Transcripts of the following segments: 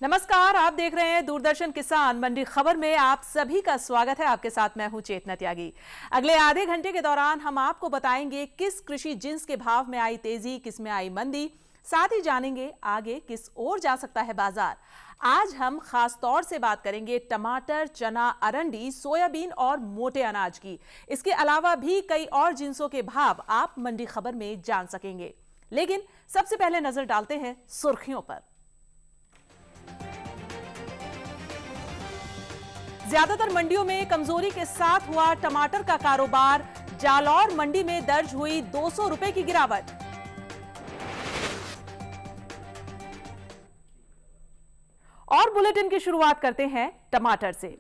नमस्कार, आप देख रहे हैं दूरदर्शन किसान मंडी खबर में आप सभी का स्वागत है। आपके साथ मैं हूं चेतना त्यागी। अगले आधे घंटे के दौरान हम आपको बताएंगे किस कृषि जिन्स के भाव में आई तेजी, किस में आई मंदी, साथ ही जानेंगे आगे किस ओर जा सकता है बाजार। आज हम खास तौर से बात करेंगे टमाटर, चना, अरंडी, सोयाबीन और मोटे अनाज की। इसके अलावा भी कई और जिन्सों के भाव आप मंडी खबर में जान सकेंगे। लेकिन सबसे पहले नजर डालते हैं सुर्खियों पर। ज्यादातर मंडियों में कमजोरी के साथ हुआ टमाटर का कारोबार। जालौर मंडी में दर्ज हुई 200 रुपए की गिरावट। और बुलेटिन की शुरुआत करते हैं टमाटर से।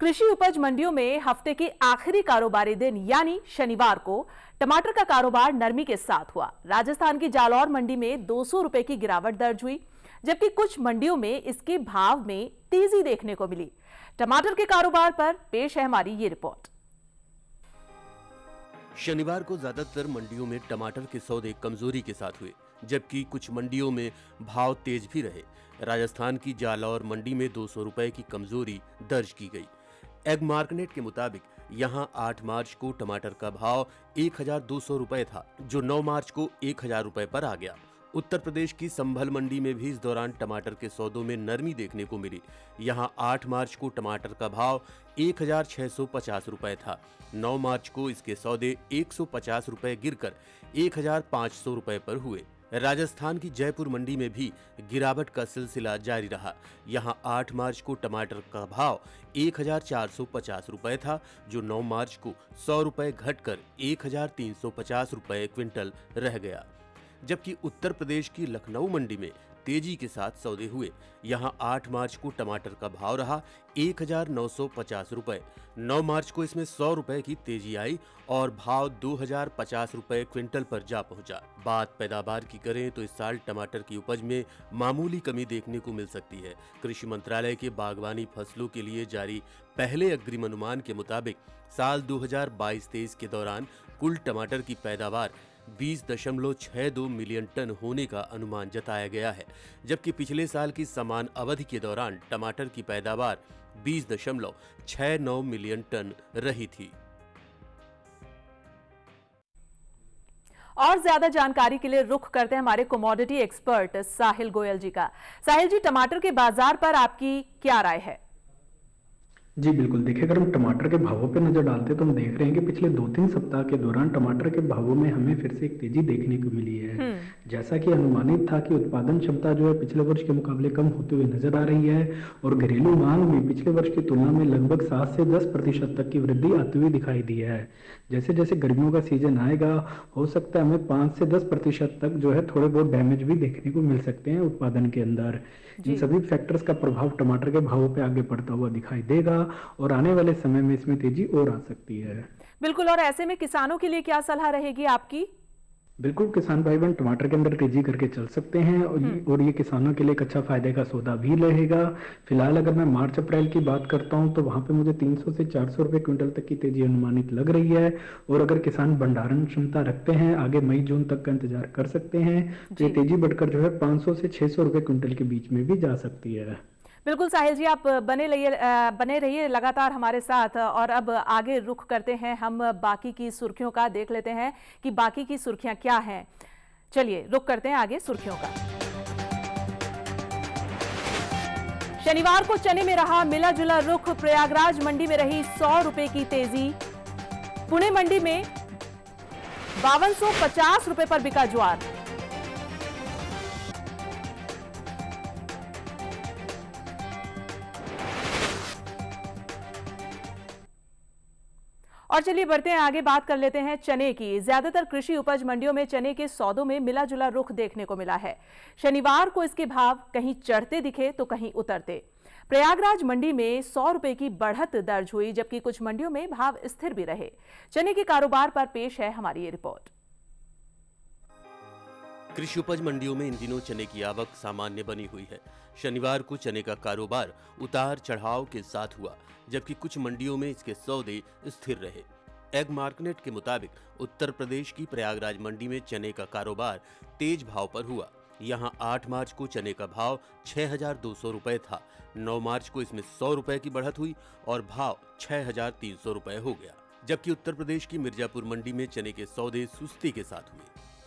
कृषि उपज मंडियों में हफ्ते के आखिरी कारोबारी दिन यानी शनिवार को टमाटर का कारोबार नरमी के साथ हुआ। राजस्थान की जालौर मंडी में 200 रुपए की गिरावट दर्ज हुई, जबकि कुछ मंडियों में इसके भाव में तेजी देखने को मिली। टमाटर के कारोबार पर पेश है हमारी ये रिपोर्ट। शनिवार को ज्यादातर मंडियों में टमाटर के सौदे कमजोरी के साथ हुए, जबकि कुछ मंडियों में भाव तेज भी रहे। राजस्थान की जालौर मंडी में 200 रुपए की कमजोरी दर्ज की गई। एग मार्केट के मुताबिक यहां 8 मार्च को टमाटर का भाव 1200 रुपए था, जो 9 मार्च को 1000 रुपए पर आ गया। उत्तर प्रदेश की संभल मंडी में भी इस दौरान टमाटर के सौदों में नरमी देखने को मिली। यहां 8 मार्च को टमाटर का भाव 1650 रुपए था। 9 मार्च को इसके सौदे 150 रुपए गिरकर 1500 रुपए पर हुए। राजस्थान की जयपुर मंडी में भी गिरावट का सिलसिला जारी रहा। यहां 8 मार्च को टमाटर का भाव 1450 रुपए था, जो 9 मार्च को 100 रुपए घटकर 1350 रुपए क्विंटल रह गया। जबकि उत्तर प्रदेश की लखनऊ मंडी में तेजी के साथ सौदे हुए। यहां 8 मार्च को टमाटर का भाव रहा 1950 रुपए। 9 मार्च को इसमें 100 रुपए की तेजी आई और भाव 2050 रुपए क्विंटल पर जा पहुंचा। बात पैदावार की करें तो इस साल टमाटर की उपज में मामूली कमी देखने को मिल सकती है। कृषि मंत्रालय के बागवानी फसलों के लिए जारी पहले अग्रिम अनुमान के मुताबिक साल 2022-23 के दौरान कुल टमाटर की पैदावार 20.62 मिलियन टन होने का अनुमान जताया गया है, जबकि पिछले साल की समान अवधि के दौरान टमाटर की पैदावार 20.69 मिलियन टन रही थी। और ज्यादा जानकारी के लिए रुख करते हैं हमारे कमोडिटी एक्सपर्ट साहिल गोयल जी का। साहिल जी, टमाटर के बाजार पर आपकी क्या राय है? जी बिल्कुल, देखिए अगर हम टमाटर के भावों पे नजर डालते हैं तो हम देख रहे हैं कि पिछले 2-3 सप्ताह के दौरान टमाटर के भावों में हमें फिर से एक तेजी देखने को मिली है। जैसा कि अनुमानित था कि उत्पादन क्षमता जो है पिछले वर्ष के मुकाबले कम होते हुए नजर आ रही है और घरेलू मांग में पिछले वर्ष की तुलना में लगभग 7 से 10% तक की वृद्धि आती हुई दिखाई दी है। जैसे जैसे गर्मियों का सीजन आएगा, हो सकता है हमें 5 से 10% तक जो है थोड़े बहुत डैमेज भी देखने को मिल सकते हैं उत्पादन के अंदर। इन सभी फैक्टर्स का प्रभाव टमाटर के भावों पे आगे बढ़ता हुआ दिखाई देगा और आने वाले समय में इसमें तेजी और आ सकती है। बिल्कुल, और ऐसे में किसानों के लिए क्या सलाह रहेगी आपकी? बिल्कुल, किसान भाई बहन टमाटर के अंदर तेजी करके चल सकते हैं और ये किसानों के लिए एक अच्छा फायदे का सौदा भी रहेगा। फिलहाल अगर मैं मार्च अप्रैल की बात करता हूं तो वहां पे मुझे 300 से 400 रुपए क्विंटल तक की तेजी अनुमानित लग रही है और अगर किसान भंडारण क्षमता रखते हैं आगे मई जून तक का इंतजार कर सकते हैं तो ये तेजी बढ़कर जो है 500 से 600 रुपए क्विंटल के बीच में भी जा सकती है। बिल्कुल साहिल जी, आप बने रहिए लगातार हमारे साथ। और अब आगे रुख करते हैं हम बाकी की सुर्खियों का, देख लेते हैं कि बाकी की सुर्खियां क्या हैं। चलिए रुख करते हैं आगे सुर्खियों का। शनिवार को चने में रहा मिला जुला रुख। प्रयागराज मंडी में रही 100 रुपए की तेजी। पुणे मंडी में 5250 रुपए पर बिका ज्वार। और चलिए बढ़ते हैं आगे, बात कर लेते हैं चने की। ज्यादातर कृषि उपज मंडियों में चने के सौदों में मिला जुला रुख देखने को मिला है। शनिवार को इसके भाव कहीं चढ़ते दिखे तो कहीं उतरते। प्रयागराज मंडी में 100 रुपए की बढ़त दर्ज हुई, जबकि कुछ मंडियों में भाव स्थिर भी रहे। चने के कारोबार पर पेश है हमारी ये रिपोर्ट। कृषि उपज मंडियों में इन दिनों चने की आवक सामान्य बनी हुई है। शनिवार को चने का कारोबार उतार चढ़ाव के साथ हुआ, जबकि कुछ मंडियों में इसके सौदे स्थिर रहे। एग मार्केट के मुताबिक उत्तर प्रदेश की प्रयागराज मंडी में चने का कारोबार तेज भाव पर हुआ। यहाँ 8 मार्च को चने का भाव 6,200 रुपए था। 9 मार्च को इसमें 100 रुपए की बढ़त हुई और भाव 6,300 रुपए हो गया। जबकि उत्तर प्रदेश की मिर्जापुर मंडी में चने के सौदे सुस्ती के साथ हुए।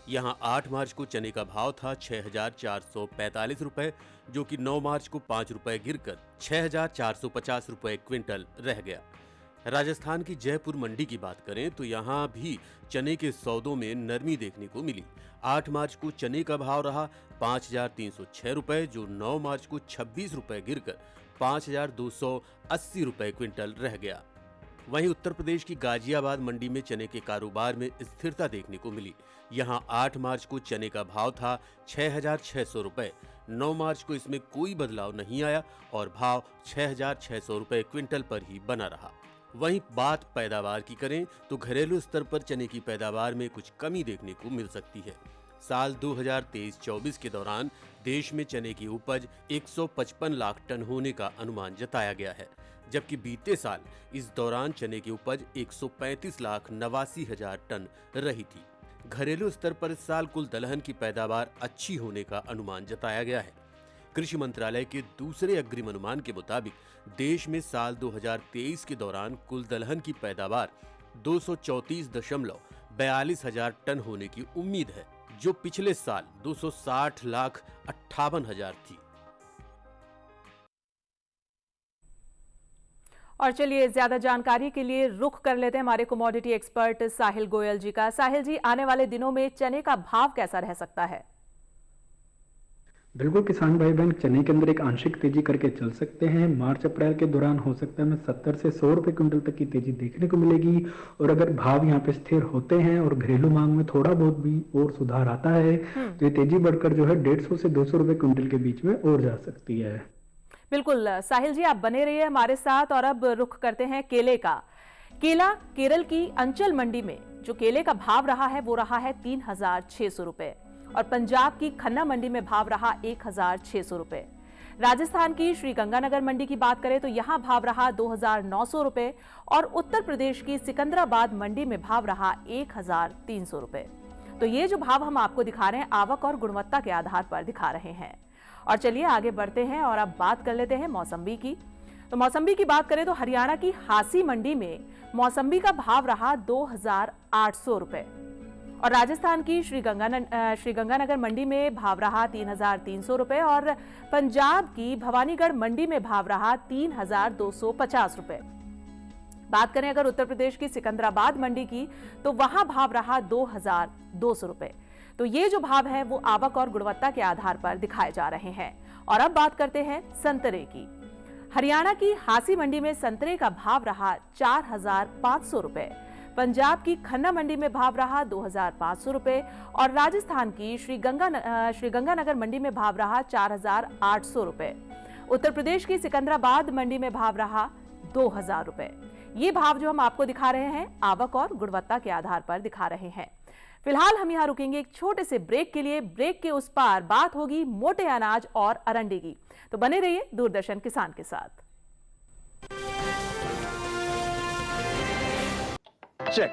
यहाँ 8 मार्च को चने का भाव था 6,445 रुपए, जो कि 9 मार्च को 5 रुपए गिरकर 6,450 रुपए क्विंटल रह गया। राजस्थान की जयपुर मंडी की बात करें तो यहाँ भी चने के सौदों में नरमी देखने को मिली। 8 मार्च को चने का भाव रहा 5,306 रुपए, जो 9 मार्च को 26 रुपए गिरकर 5,280 रुपए क्विंटल रह गया। वहीं उत्तर प्रदेश की गाजियाबाद मंडी में चने के कारोबार में स्थिरता देखने को मिली। यहाँ 8 मार्च को चने का भाव था 6,600 रुपए, 9 मार्च को इसमें कोई बदलाव नहीं आया और भाव 6,600 रुपए क्विंटल पर ही बना रहा। वहीं बात पैदावार की करें तो घरेलू स्तर पर चने की पैदावार में कुछ कमी देखने को मिल सकती है। साल 2023-24 के दौरान देश में चने की उपज 155 लाख टन होने का अनुमान जताया गया है, जबकि बीते साल इस दौरान चने की उपज 135,89,000 टन रही थी। घरेलू स्तर पर इस साल कुल दलहन की पैदावार अच्छी होने का अनुमान जताया गया है। कृषि मंत्रालय के दूसरे अग्रिम अनुमान के मुताबिक देश में साल 2023 के दौरान कुल दलहन की पैदावार 234,42,000 टन होने की उम्मीद है, जो पिछले साल 260,58,000 थी। और चलिए ज्यादा जानकारी के लिए रुख कर लेते हैं हमारे कमोडिटी एक्सपर्ट साहिल गोयल जी का। साहिल जी, आने वाले दिनों में चने का भाव कैसा रह सकता है? बिल्कुल किसान भाई बहन, चने के अंदर एक आंशिक तेजी करके चल सकते हैं। मार्च अप्रैल के दौरान हो सकता है हमें 70 से 100 रुपए क्विंटल तक की तेजी देखने को मिलेगी। और अगर भाव यहाँ पे स्थिर होते हैं और घरेलू मांग में थोड़ा बहुत भी और सुधार आता है तो ये तेजी बढ़कर जो है 150 से 200 रुपए क्विंटल के बीच में और जा सकती है। बिल्कुल साहिल जी, आप बने रहिए हमारे साथ। और अब रुख करते हैं केले का। केला केरल की अंचल मंडी में जो केले का भाव रहा है वो रहा है 3,600 रुपए और पंजाब की खन्ना मंडी में भाव रहा 1,600 रुपए। राजस्थान की श्री गंगानगर मंडी की बात करें तो यहां भाव रहा 2,900 रुपए और उत्तर प्रदेश की सिकंदराबाद मंडी में भाव रहा 1,300 रुपए। तो ये जो भाव हम आपको दिखा रहे हैं आवक और गुणवत्ता के आधार पर दिखा रहे हैं। और चलिए आगे बढ़ते हैं और अब बात कर लेते हैं मौसम्बी की। तो मौसम्बी की बात करें तो हरियाणा की हासी मंडी में मौसम्बी का भाव रहा 2,800 रुपए और राजस्थान की श्री गंगानगर मंडी में भाव रहा 3,300 रुपए और पंजाब की भवानीगढ़ मंडी में भाव रहा 3,250 रुपए। बात करें अगर उत्तर प्रदेश की सिकंदराबाद मंडी की तो वहां भाव रहा 2,200 रुपए। तो ये जो भाव है वो आवक और गुणवत्ता के आधार पर दिखाए जा रहे हैं। और अब बात करते हैं संतरे की। हरियाणा की हासी मंडी में संतरे का भाव रहा 4,500 रुपए, पंजाब की खन्ना मंडी में भाव रहा 2,500 रुपए और राजस्थान की श्री गंगानगर मंडी में भाव रहा 4,800 रुपए। उत्तर प्रदेश की सिकंदराबाद मंडी में भाव रहा 2,000 रुपए। ये भाव जो हम आपको दिखा रहे हैं आवक और गुणवत्ता के आधार पर दिखा रहे हैं। फिलहाल हम यहां रुकेंगे एक छोटे से ब्रेक के लिए। ब्रेक के उस पार बात होगी मोटे अनाज और अरंडी की। तो बने रहिए दूरदर्शन किसान के साथ। चेक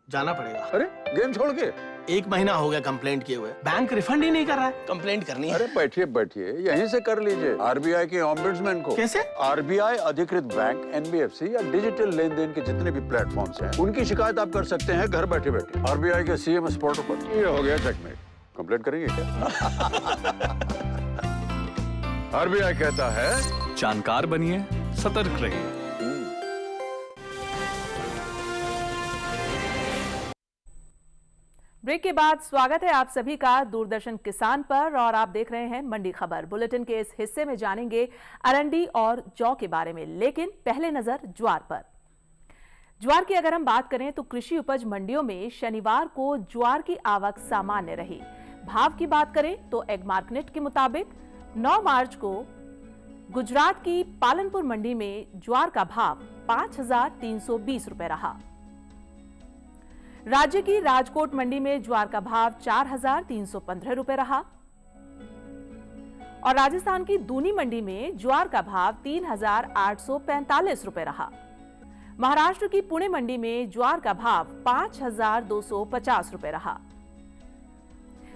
जाना पड़ेगा। अरे गेम छोड़ के 1 महीना हो गया कंप्लेंट किए हुए, बैंक रिफंड ही नहीं कर रहा है। कंप्लेंट करनी है। अरे बैठिए बैठिए यहीं से कर लीजिए आरबीआई के ओम्बुड्समैन को। कैसे? आरबीआई अधिकृत बैंक, एनबीएफसी या डिजिटल लेन देन के जितने भी प्लेटफॉर्म्स हैं उनकी शिकायत आप कर सकते हैं घर बैठे बैठे आरबीआई के सीएमएस पोर्टल पर। ये हो गया चेकमेट। कंप्लेंट करेंगे क्या? आरबीआई कहता है जानकार बनिए, सतर्क रहिए। ब्रेक के बाद स्वागत है आप सभी का दूरदर्शन किसान पर और आप देख रहे हैं मंडी खबर। बुलेटिन के इस हिस्से में जानेंगे अरंडी और जौ के बारे में, लेकिन पहले नजर ज्वार पर। ज्वार की अगर हम बात करें तो कृषि उपज मंडियों में शनिवार को ज्वार की आवक सामान्य रही। भाव की बात करें तो एग्मार्कनेट के मुताबिक 9 मार्च को गुजरात की पालनपुर मंडी में ज्वार का भाव 5,320 रुपए रहा। राज्य की राजकोट मंडी में ज्वार का भाव 4,315 रुपए रहा और राजस्थान की दूनी मंडी में ज्वार का भाव 3,845 रुपए रहा। महाराष्ट्र की पुणे मंडी में ज्वार का भाव 5,250 रुपए रहा।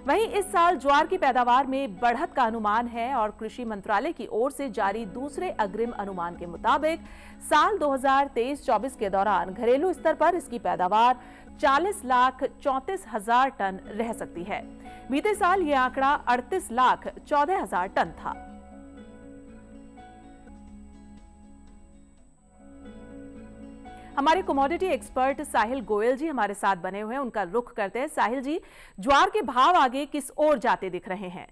वहीं इस साल ज्वार की पैदावार में बढ़त का अनुमान है और कृषि मंत्रालय की ओर से जारी दूसरे अग्रिम अनुमान के मुताबिक साल 2023-24 के दौरान घरेलू स्तर पर इसकी पैदावार 40,34,000 टन रह सकती है। बीते साल यह आंकड़ा 38,14,000 टन था। हमारे कमोडिटी एक्सपर्ट साहिल गोयल जी हमारे साथ बने हुए हैं, उनका रुख करते हैं। साहिल जी, ज्वार के भाव आगे किस ओर जाते दिख रहे हैं?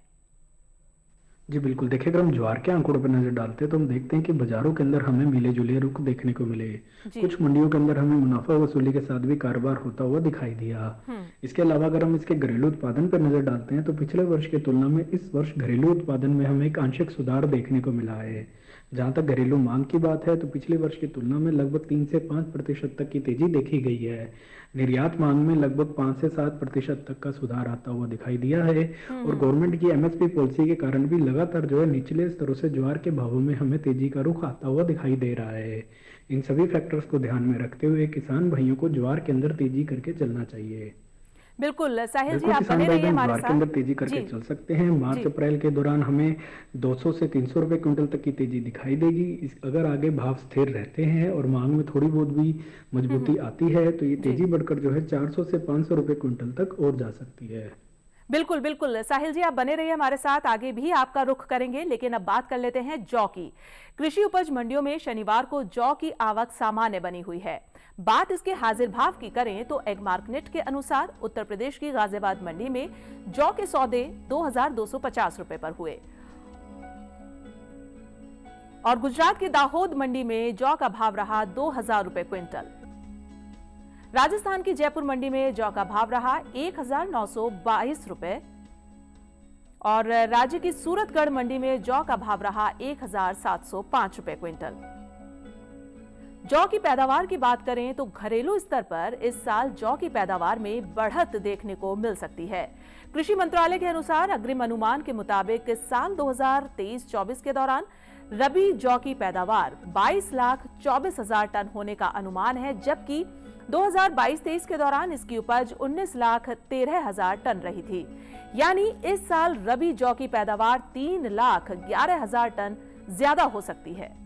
जी बिल्कुल, देखिए अगर हम ज्वार के आंकड़ों पर नजर डालते हैं तो हम देखते हैं कि बाजारों के अंदर हमें मिले जुले रुख देखने को मिले। कुछ मंडियों के अंदर हमें मुनाफा वसूली के साथ भी कारोबार होता हुआ दिखाई दिया। इसके अलावा अगर हम इसके घरेलू उत्पादन पर नजर डालते हैं तो पिछले वर्ष की तुलना में इस वर्ष घरेलू उत्पादन में हमें एक आंशिक सुधार देखने को मिला है। जहां तक घरेलू मांग की बात है तो पिछले वर्ष की तुलना में लगभग 3 से 5% तक की तेजी देखी गई है। निर्यात मांग में लगभग 5 से 7% तक का सुधार आता हुआ दिखाई दिया है और गवर्नमेंट की एमएसपी पॉलिसी के कारण भी लगातार जो है निचले स्तरों से ज्वार के भावों में हमें तेजी का रुख आता हुआ दिखाई दे रहा है। इन सभी फैक्टर्स को ध्यान में रखते हुए किसान भाइयों को ज्वार के अंदर तेजी करके चलना चाहिए। बिल्कुल साहिल जी, आप बने रहिए हमारे साथ। के अंदर तेजी करके चल सकते हैं। मार्च अप्रैल के दौरान हमें 200 से 300 रुपए क्विंटल तक की तेजी दिखाई देगी। अगर आगे भाव स्थिर रहते हैं और मांग में थोड़ी बहुत भी मजबूती आती है तो ये तेजी बढ़कर जो है 400 से 500 रुपए क्विंटल तक और जा सकती है। बिल्कुल बिल्कुल साहिल जी, आप बने रहिए हमारे साथ, आगे भी आपका रुख करेंगे। लेकिन अब बात कर लेते हैं जौ की। कृषि उपज मंडियों में शनिवार को जौ की आवक सामान्य बनी हुई है। बात इसके हाजिर भाव की करें तो एगमार्कनेट के अनुसार उत्तर प्रदेश की गाजियाबाद मंडी में जौ के सौदे 2,250 रुपए पर हुए और गुजरात की दाहोद मंडी में जौ का भाव रहा 2,000 रुपए क्विंटल। राजस्थान की जयपुर मंडी में जौ का भाव रहा 1,922 रुपए और राज्य की सूरतगढ़ मंडी में जौ का भाव रहा 1,705 रुपए क्विंटल। जौ की पैदावार की बात करें तो घरेलू स्तर पर इस साल जौ की पैदावार में बढ़त देखने को मिल सकती है। कृषि मंत्रालय के अनुसार अग्रिम अनुमान के मुताबिक इस साल 2023-24 के दौरान रबी जौ की पैदावार 22,24,000 टन होने का अनुमान है, जबकि 2022-23 के दौरान इसकी उपज 19,13,000 टन रही थी। यानी इस साल रबी जौ की पैदावार 3,11,000 टन ज्यादा हो सकती है।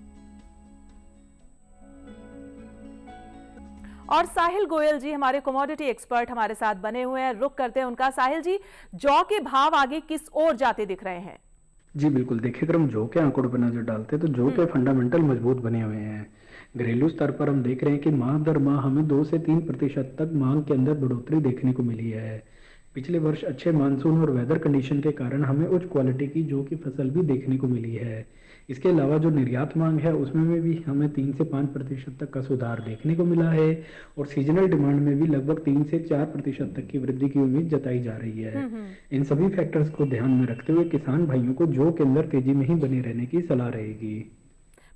और साहिल गोयल जी हमारे कमोडिटी एक्सपर्ट हमारे साथ बने हुए हैं, रुख करते हैं उनका। साहिल जी, जौ के भाव आगे किस ओर जाते दिख रहे हैं? जी बिल्कुल, देखिए अगर हम जौ के आंकड़ों पर नजर डालते हैं तो जौ के फंडामेंटल मजबूत बने हुए हैं। घरेलू स्तर पर हम देख रहे हैं कि माह दर माह हमें 2 से 3% तक मांग के अंदर बढ़ोतरी देखने को मिली है। पिछले वर्ष अच्छे मानसून और वेदर कंडीशन के कारण हमें उच्च क्वालिटी की जौ की फसल भी देखने को मिली है। इसके अलावा जो निर्यात मांग है उसमें भी हमें 3 से 5% तक का सुधार देखने को मिला है और सीजनल डिमांड में भी लगभग 3 से 4% तक की वृद्धि की उम्मीद जताई जा रही है। इन सभी फैक्टर्स को ध्यान में रखते हुए किसान भाइयों को जौ के अंदर तेजी में ही बने रहने की सलाह रहेगी।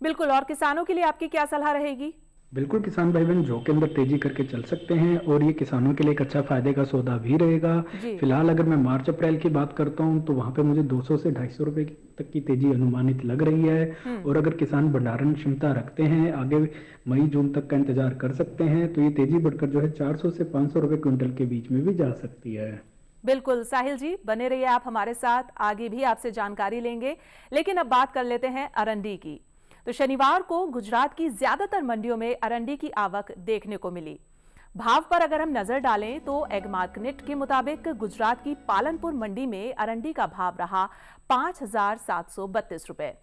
बिल्कुल, और किसानों के लिए आपकी क्या सलाह रहेगी? बिल्कुल, किसान भाई बहन जौ के अंदर तेजी करके चल सकते हैं और ये किसानों के लिए एक अच्छा फायदे का सौदा भी रहेगा। फिलहाल अगर मैं मार्च अप्रैल की बात करता हूं तो वहां पे मुझे 200 से 250 रुपए तक की तेजी अनुमानित लग रही है और अगर किसान भंडारण क्षमता रखते हैं आगे मई जून तक का इंतजार कर सकते हैं तो ये तेजी बढ़कर जो है 400 से 500 रुपए क्विंटल के बीच में भी जा सकती है। बिल्कुल साहिल जी, बने रहिए आप हमारे साथ, आगे भी आपसे जानकारी लेंगे। लेकिन अब बात कर लेते हैं अरंडी की। तो शनिवार को गुजरात की ज्यादातर मंडियों में अरंडी की आवक देखने को मिली। भाव पर अगर हम नजर डालें तो एगमार्कनेट के मुताबिक गुजरात की पालनपुर मंडी में अरंडी का भाव रहा 5,732 रुपए,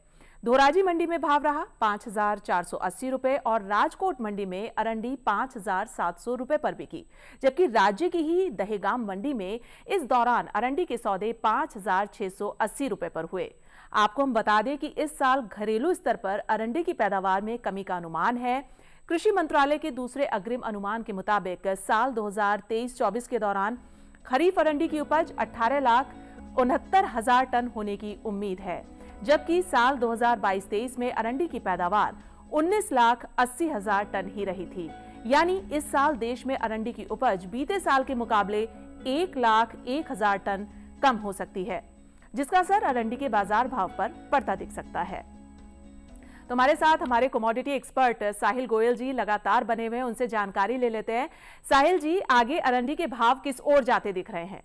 धोराजी मंडी में भाव रहा 5,480 रुपए और राजकोट मंडी में अरंडी 5,700 रुपए पर बिकी, जबकि राज्य की ही दहेगाम मंडी में इस दौरान अरंडी के सौदे 5,680 रुपए पर हुए। आपको हम बता दें कि इस साल घरेलू स्तर पर अरंडी की पैदावार में कमी का अनुमान है। कृषि मंत्रालय के दूसरे अग्रिम अनुमान के मुताबिक साल 2023-24 के दौरान खरीफ अरंडी की उपज 18,69,000 टन होने की उम्मीद है, जबकि साल 2022-23 में अरंडी की पैदावार 19,80,000 टन ही रही थी। यानी इस साल देश में अरंडी की उपज बीते साल के मुकाबले 1,01,000 टन कम हो सकती है, जिसका असर अरंडी के बाजार भाव पर पड़ता दिख सकता है। तो हमारे साथ हमारे कमोडिटी एक्सपर्ट साहिल गोयल जी लगातार बने हुए हैं, उनसे जानकारी ले लेते हैं। साहिल जी, आगे अरंडी के भाव किस ओर जाते दिख रहे हैं?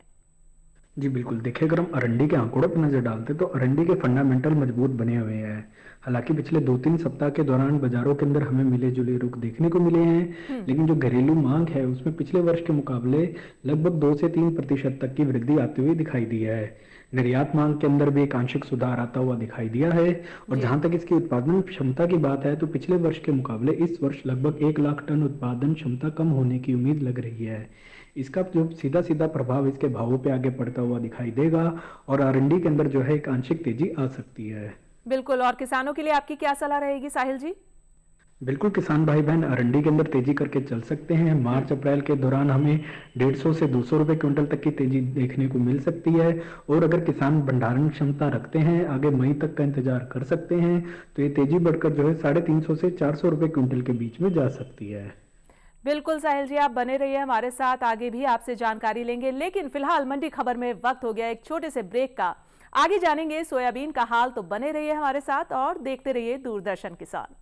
जी बिल्कुल, देखिए अगर हम अरंडी के आंकड़ों पर नज़र डालते हैं तो अरंडी के फंडामेंटल मजबूत बने हुए हैं। हालांकि पिछले 2-3 सप्ताह के दौरान बाजारों के अंदर हमें मिले-जुले रुख देखने को मिले हैं, लेकिन जो घरेलू मांग है उसमें पिछले वर्ष के मुकाबले लगभग 2 से 3% तक की वृद्धि आते हुए दिखाई दी है। निर्यात मांग के अंदर भी एक आंशिक सुधार आता हुआ दिखाई दिया है और जहां तक इसकी उत्पादन क्षमता की बात है तो पिछले वर्ष के मुकाबले इस वर्ष लगभग 1 लाख टन उत्पादन क्षमता कम होने की उम्मीद लग रही है। इसका जो सीधा सीधा प्रभाव इसके भावों पे आगे पड़ता हुआ दिखाई देगा और आरएनडी के अंदर जो है एक आंशिक तेजी आ सकती है। बिल्कुल, और किसानों के लिए आपकी क्या सलाह रहेगी साहिल जी? बिल्कुल, किसान भाई बहन अरंडी के अंदर तेजी करके चल सकते हैं। मार्च अप्रैल के दौरान हमें 150 से 200 रुपए क्विंटल तक की तेजी देखने को मिल सकती है और अगर किसान भंडारण क्षमता रखते हैं आगे मई तक का इंतजार कर सकते हैं तो ये तेजी बढ़कर जो है 350 से 400 रुपए क्विंटल के बीच में जा सकती है। बिल्कुल साहिल जी, आप बने रहिए हमारे साथ, आगे भी आपसे जानकारी लेंगे। लेकिन फिलहाल मंडी खबर में वक्त हो गया एक छोटे से ब्रेक का। आगे जानेंगे सोयाबीन का हाल, तो बने रहिए हमारे साथ और देखते रहिए दूरदर्शन किसान।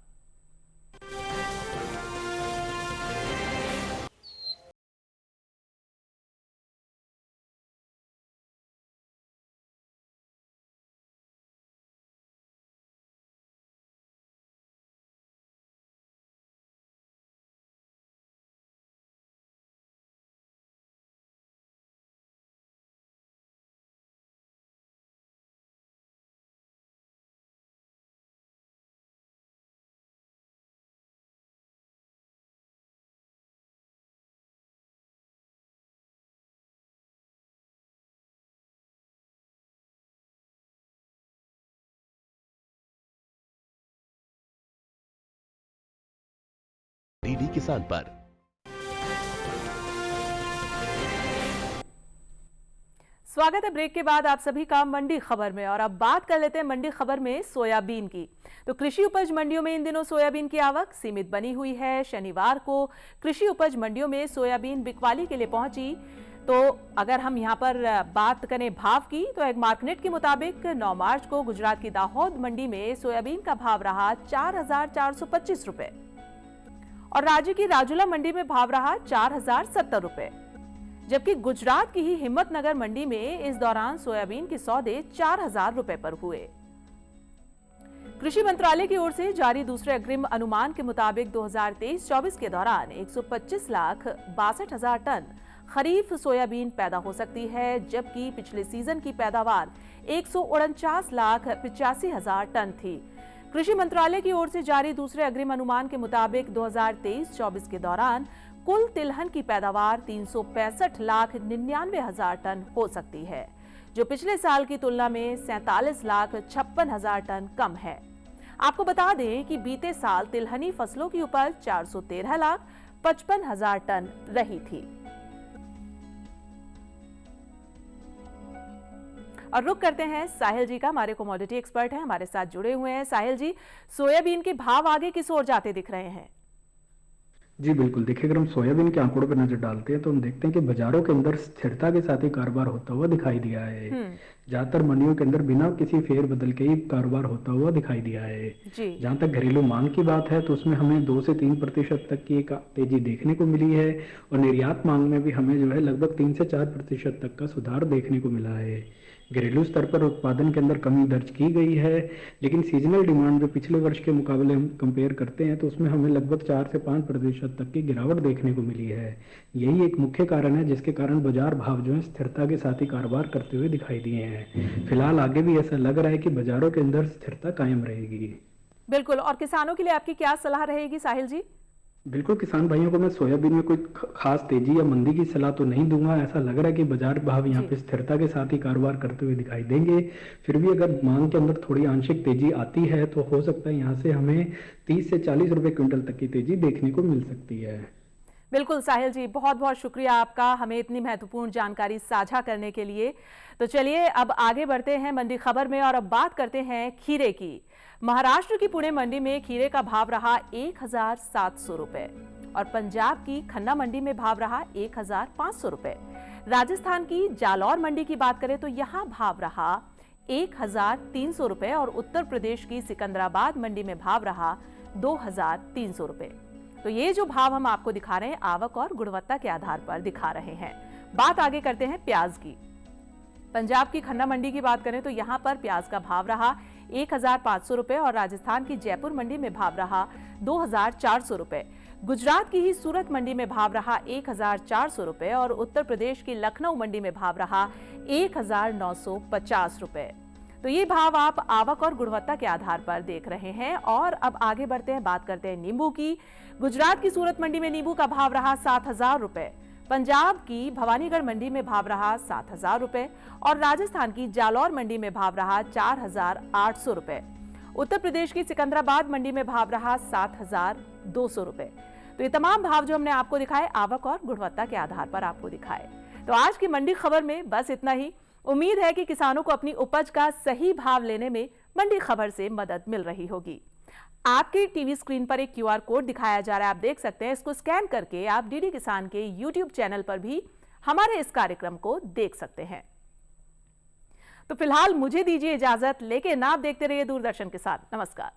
डीडी किसान पर स्वागत है ब्रेक के बाद आप सभी का मंडी खबर में। और अब बात कर लेते हैं मंडी खबर में सोयाबीन की। तो कृषि उपज मंडियों में इन दिनों सोयाबीन की आवक सीमित बनी हुई है। शनिवार को कृषि उपज मंडियों में सोयाबीन बिकवाली के लिए पहुंची। तो अगर हम यहां पर बात करें भाव की, तो एक मार्कनेट के मुताबिक 9 मार्च को गुजरात की दाहोद मंडी में सोयाबीन का भाव रहा 4,425 रुपए और राज्य की राजुला मंडी में भाव रहा 4,070 रुपए, जबकि गुजरात की ही हिम्मतनगर मंडी में इस दौरान सोयाबीन के सौदे 4,000 रुपए पर हुए। कृषि मंत्रालय की ओर से जारी दूसरे अग्रिम अनुमान के मुताबिक 2023-24 के दौरान 125,62,000 टन खरीफ सोयाबीन पैदा हो सकती है, जबकि पिछले सीजन की पैदावार 149,85,000 टन थी। कृषि मंत्रालय की ओर से जारी दूसरे अग्रिम अनुमान के मुताबिक 2023-24 के दौरान कुल तिलहन की पैदावार 365,99,000 टन हो सकती है, जो पिछले साल की तुलना में 47,56,000 टन कम है। आपको बता दें कि बीते साल तिलहनी फसलों की उपज 413,55,000 टन रही थी। और रुक करते हैं साहिल जी का, हमारे कमोडिटी एक्सपर्ट हैं, हमारे साथ जुड़े हुए हैं। साहिल जी, सोयाबीन के भाव आगे किस ओर जाते दिख रहे हैं? जी बिल्कुल, देखिए अगर हम सोयाबीन के आंकड़ों पर नजर डालते हैं तो हम देखते हैं कि बाजारों के अंदर स्थिरता के साथ ही कारोबार होता हुआ दिखाई दिया है। ज्यादातर मंडियों के अंदर बिना किसी फेर बदल के ही कारोबार होता हुआ दिखाई दिया है। जहां तक घरेलू मांग की बात है तो उसमें हमें 2 से 3% तक की एक तेजी देखने को मिली है और निर्यात मांग में भी हमें जो है लगभग 3 से 4% तक का सुधार देखने को मिला है। घरेलू स्तर पर उत्पादन के अंदर कमी दर्ज की गई है, लेकिन सीजनल डिमांड जो पिछले वर्ष के मुकाबले हम कंपेयर करते हैं तो उसमें हमें लगभग 4 से 5% तक की गिरावट देखने को मिली है। यही एक मुख्य कारण है जिसके कारण बाजार भाव जो है स्थिरता के साथ ही कारोबार करते हुए दिखाई दिए हैं। फिलहाल आगे भी ऐसा लग रहा है कि बाजारों के अंदर स्थिरता कायम रहेगी। बिल्कुल, और किसानों के लिए आपकी क्या सलाह रहेगी साहिल जी? बिल्कुल, किसान भाइयों को मैं सोयाबीन में कोई खास तेजी या मंदी की सलाह तो नहीं दूंगा। ऐसा लग रहा है कि बाजार भाव यहाँ पे स्थिरता के साथ ही कारोबार करते हुए दिखाई देंगे। फिर भी अगर मांग के अंदर थोड़ी आंशिक तेजी आती है तो हो सकता है यहाँ से हमें 30 से 40 रुपए क्विंटल तक की तेजी देखने को मिल सकती है। बिल्कुल साहिल जी, बहुत बहुत शुक्रिया आपका हमें इतनी महत्वपूर्ण जानकारी साझा करने के लिए। तो चलिए अब आगे बढ़ते हैं मंडी खबर में और अब बात करते हैं खीरे की। महाराष्ट्र की पुणे मंडी में खीरे का भाव रहा 1,700 रुपए और पंजाब की खन्ना मंडी में भाव रहा 1,500 रुपए। राजस्थान की जालौर मंडी की बात करें तो यहाँ भाव रहा 1,300 रुपए और उत्तर प्रदेश की सिकंदराबाद मंडी में भाव रहा 2,300 रुपए। तो ये जो भाव हम आपको दिखा रहे हैं आवक और गुणवत्ता के आधार पर दिखा रहे हैं। बात आगे करते हैं प्याज की। पंजाब की खन्ना मंडी की बात करें तो यहां पर प्याज का भाव रहा 1,500 रुपए और राजस्थान की जयपुर मंडी में भाव रहा 2,400 रुपए। गुजरात की ही सूरत मंडी में भाव रहा 1,400 रुपए और उत्तर प्रदेश की लखनऊ मंडी में भाव रहा 1,950 रुपए। तो ये भाव आप आवक और गुणवत्ता के आधार पर देख रहे हैं। और अब आगे बढ़ते हैं, बात करते हैं नींबू की। गुजरात की सूरत मंडी में नींबू का भाव रहा 7,000 रुपए, पंजाब की भवानीगढ़ मंडी में भाव रहा 7,000 रुपए और राजस्थान की जालौर मंडी में भाव रहा 4,800 रुपए। उत्तर प्रदेश की सिकंदराबाद मंडी में भाव रहा 7,200 रुपए। तो ये तमाम भाव जो हमने आपको दिखाए आवक और गुणवत्ता के आधार पर आपको दिखाए। तो आज की मंडी खबर में बस इतना ही। उम्मीद है कि किसानों को अपनी उपज का सही भाव लेने में मंडी खबर से मदद मिल रही होगी। आपके टीवी स्क्रीन पर एक QR कोड दिखाया जा रहा है, आप देख सकते हैं। इसको स्कैन करके आप डीडी किसान के YouTube चैनल पर भी हमारे इस कार्यक्रम को देख सकते हैं। तो फिलहाल मुझे दीजिए इजाजत, लेकिन आप देखते रहिए दूरदर्शन के साथ। नमस्कार।